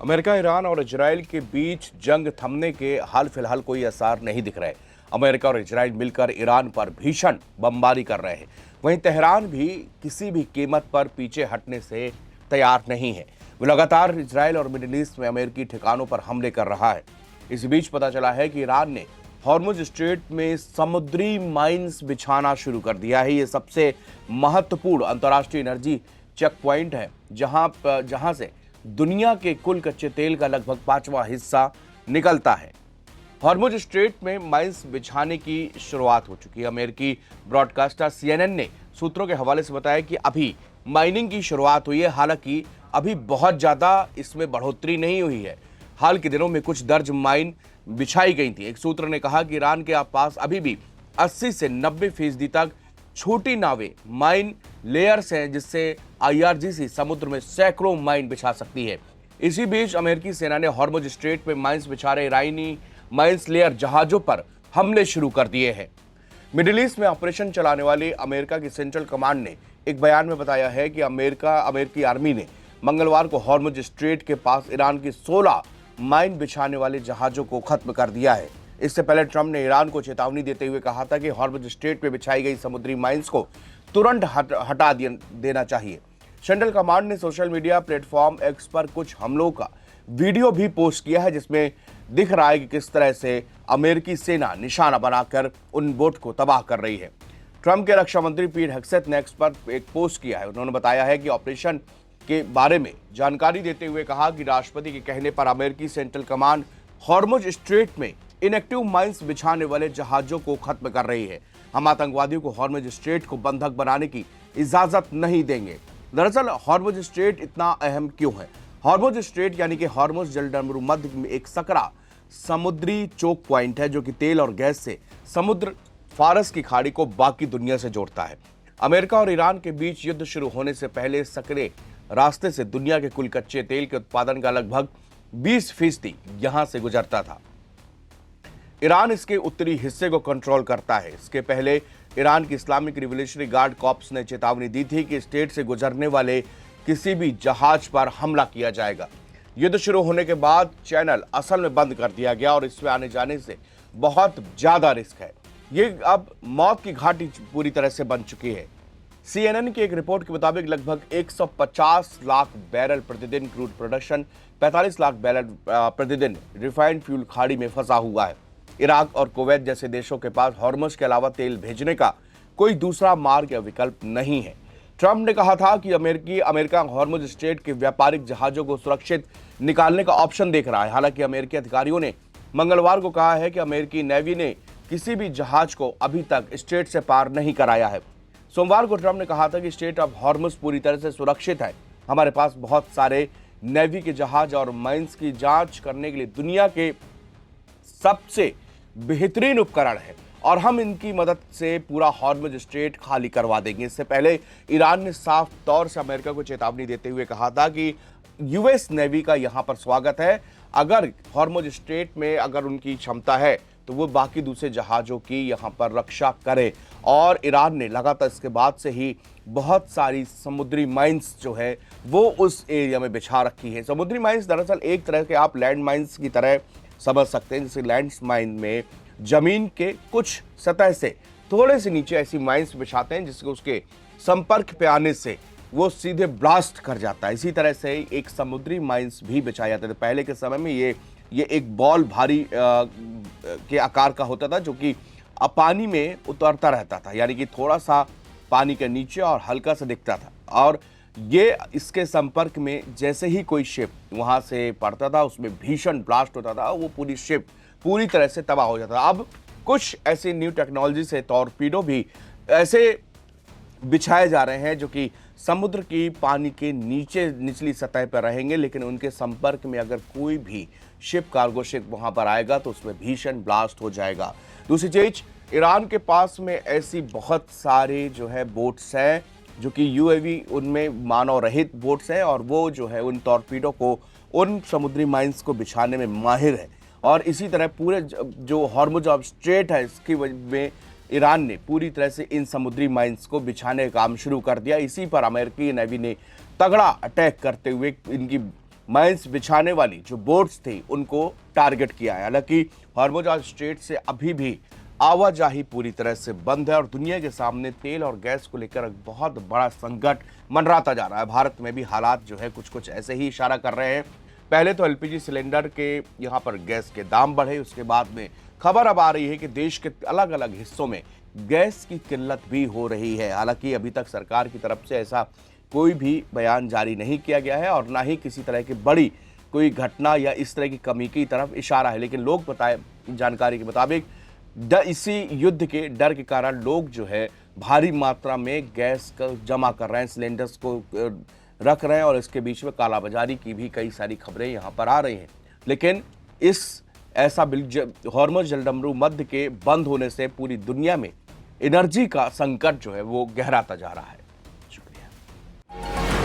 America, Iran और Israel के बीच जंग थमने के हाल फिलहाल कोई आसार नहीं दिख रहे। अमेरिका और इजराइल मिलकर ईरान पर भीषण बमबारी कर रहे हैं। वहीं तेहरान भी किसी भी कीमत पर पीछे हटने से तैयार नहीं है। वो लगातार इजराइल और मिडिल ईस्ट में अमेरिकी ठिकानों पर हमले कर रहा है। इस बीच पता चला है कि ईरान ने हॉर्मुज स्ट्रेट में समुद्री माइंस बिछाना शुरू कर दिया है। ये सबसे महत्वपूर्ण अंतर्राष्ट्रीय एनर्जी चेक पॉइंट है, जहां से दुनिया के कुल कच्चे तेल का लगभग 5वां हिस्सा निकलता है। हॉर्मुज स्ट्रेट में माइंस बिछाने की शुरुआत हो चुकी है। अमेरिकी ब्रॉडकास्टर CNN ने सूत्रों के हवाले से बताया कि अभी माइनिंग की शुरुआत हुई है। हालांकि अभी बहुत ज्यादा इसमें बढ़ोतरी नहीं हुई है। हाल के दिनों में कुछ दर्ज माइन बिछाई गई थी। एक सूत्र ने कहा कि ईरान के पास अभी भी 80 से 90% तक छोटी नावें माइन लेयर्स हैं, जिससे IRGC समुद्र में सैकड़ों माइन बिछा सकती है। इसी बीच अमेरिकी सेना ने हॉर्मुज स्ट्रेट में माइंस बिछा रहे ईरानी माइंस लेयर जहाजों पर हमले शुरू कर दिए हैं। मिडिल ईस्ट में ऑपरेशन चलाने वाली अमेरिका की सेंट्रल कमांड ने एक बयान में बताया है कि अमेरिकी आर्मी ने मंगलवार को हॉर्मुज स्ट्रेट के पास ईरान की 16 माइन बिछाने वाले जहाजों को खत्म कर दिया है। इससे पहले ट्रंप ने ईरान को चेतावनी देते हुए कहा था कि हॉर्मुज स्ट्रेट में बिछाई गई समुद्री माइंस को तुरंत हटा देना चाहिए। सेंट्रल कमांड ने सोशल मीडिया प्लेटफॉर्म एक्स पर कुछ हमलों का वीडियो भी पोस्ट किया है, जिसमें दिख रहा है कि किस तरह से अमेरिकी सेना निशाना बनाकर उन बोट को तबाह कर रही है। ट्रंप के रक्षा मंत्री पीट हेग्सेथ ने एक्स पर एक पोस्ट किया है। उन्होंने बताया है कि ऑपरेशन के बारे में जानकारी देते हुए कहा कि राष्ट्रपति के कहने पर अमेरिकी सेंट्रल कमांड हॉर्मुज स्ट्रेट में इनएक्टिव माइंस बिछाने वाले जहाजों को खत्म कर रही है। हम आतंकवादियों को हॉर्मुज स्ट्रेट को बंधक बनाने की इजाजत नहीं देंगे। दरअसल हॉर्मुज स्ट्रेट इतना अहम क्यों है? हॉर्मुज स्ट्रेट यानी कि हॉर्मुज जलमर्मद में एक सकरा समुद्री चोक पॉइंट है, जो कि तेल और गैस से समुद्र फारस की खाड़ी को बाकी दुनिया से जोड़ता है। अमेरिका और ईरान के बीच युद्ध शुरू होने से पहले सकरे रास्ते से दुनिया के कुल कच्चे तेल के उत्पादन का लगभग 20% यहां से गुजरता था। ईरान इसके उत्तरी हिस्से को कंट्रोल करता है। इसके पहले ईरान की इस्लामिक रिवोल्यूशनरी गार्ड कॉर्प्स ने चेतावनी दी थी कि स्टेट से गुजरने वाले किसी भी जहाज पर हमला किया जाएगा। युद्ध शुरू होने के बाद चैनल असल में बंद कर दिया गया और इसमें आने जाने से बहुत ज्यादा रिस्क है। ये अब मौत की घाटी पूरी तरह से बन चुकी है। CNN की एक रिपोर्ट के मुताबिक लगभग 150 लाख बैरल प्रतिदिन क्रूड प्रोडक्शन, 45 लाख बैरल प्रतिदिन रिफाइंड फ्यूल खाड़ी में फंसा हुआ है। इराक और कुवैत जैसे देशों के पास हॉर्मुज के अलावा तेल भेजने का कोई दूसरा मार्ग या विकल्प नहीं है। ट्रंप ने कहा था कि अमेरिका हॉर्मुज स्ट्रेट के व्यापारिक जहाजों को सुरक्षित निकालने का ऑप्शन देख रहा है। हालांकि अमेरिकी अधिकारियों ने मंगलवार को कहा है कि अमेरिकी नेवी ने किसी भी जहाज को अभी तक स्ट्रेट से पार नहीं कराया है। सोमवार को ट्रंप ने कहा था कि स्ट्रेट ऑफ हॉर्मुज पूरी तरह से सुरक्षित है। हमारे पास बहुत सारे नेवी के जहाज और माइंस की जांच करने के लिए दुनिया के सबसे बेहतरीन उपकरण है और हम इनकी मदद से पूरा हॉर्मुज स्ट्रेट खाली करवा देंगे। इससे पहले ईरान ने साफ तौर से अमेरिका को चेतावनी देते हुए कहा था कि US नेवी का यहां पर स्वागत है। अगर हॉर्मुज स्ट्रेट में अगर उनकी क्षमता है तो वो बाकी दूसरे जहाजों की यहां पर रक्षा करे। और ईरान ने लगातार इसके बाद से ही बहुत सारी समुद्री माइंस जो है वो उस एरिया में बिछा रखी है। समुद्री माइंस दरअसल एक तरह के आप लैंड माइंस की तरह समझ सकते हैं। जैसे लैंड माइन में जमीन के कुछ सतह से थोड़े से नीचे ऐसी माइंस बिछाते हैं, जिसके उसके संपर्क पे आने से वो सीधे ब्लास्ट कर जाता है। इसी तरह से एक समुद्री माइंस भी बिछाया जाता था। पहले के समय में ये एक बॉल भारी के आकार का होता था, जो कि पानी में उतरता रहता था, यानी कि थोड़ा सा पानी के नीचे और हल्का सा दिखता था। और ये इसके संपर्क में जैसे ही कोई शिप वहां से पड़ता था, उसमें भीषण ब्लास्ट होता था, वो पूरी शिप पूरी तरह से तबाह हो जाता था। अब कुछ ऐसी न्यू टेक्नोलॉजी से टॉर्पीडो भी ऐसे बिछाए जा रहे हैं जो कि समुद्र की पानी के निचली सतह पर रहेंगे, लेकिन उनके संपर्क में अगर कोई भी शिप, कार्गो शिप वहां पर आएगा तो उसमें भीषण ब्लास्ट हो जाएगा। दूसरी चीज, ईरान के पास में ऐसी बहुत सारे जो है बोट्स हैं जो कि UAV उनमें मानव रहित बोट्स हैं, और वो जो है उन टॉर्पीडो को, उन समुद्री माइंस को बिछाने में माहिर है। और इसी तरह पूरे जो हॉर्मुज ऑफ स्ट्रेट है, इसकी वजह में ईरान ने पूरी तरह से इन समुद्री माइंस को बिछाने का काम शुरू कर दिया। इसी पर अमेरिकी नेवी ने तगड़ा अटैक करते हुए इनकी माइंस बिछाने वाली जो बोट्स थी उनको टारगेट किया है। हालांकि हॉर्मुज स्ट्रेट से अभी भी आवाजाही पूरी तरह से बंद है और दुनिया के सामने तेल और गैस को लेकर एक बहुत बड़ा संकट मंडराता जा रहा है। भारत में भी हालात जो है कुछ कुछ ऐसे ही इशारा कर रहे हैं। पहले तो एलपीजी सिलेंडर के यहाँ पर गैस के दाम बढ़े, उसके बाद में खबर अब आ रही है कि देश के अलग अलग हिस्सों में गैस की किल्लत भी हो रही है। हालांकि अभी तक सरकार की तरफ से ऐसा कोई भी बयान जारी नहीं किया गया है और ना ही किसी तरह की बड़ी कोई घटना या इस तरह की कमी की तरफ इशारा है। लेकिन लोग बताए जानकारी के मुताबिक इसी युद्ध के डर के कारण लोग जो है भारी मात्रा में गैस का जमा कर रहे हैं, सिलेंडर्स को रख रहे हैं और इसके बीच में कालाबाजारी की भी कई सारी खबरें यहाँ पर आ रही हैं। लेकिन इस ऐसा हॉर्मुज जलडमरू मध्य के बंद होने से पूरी दुनिया में एनर्जी का संकट जो है वो गहराता जा रहा है। शुक्रिया।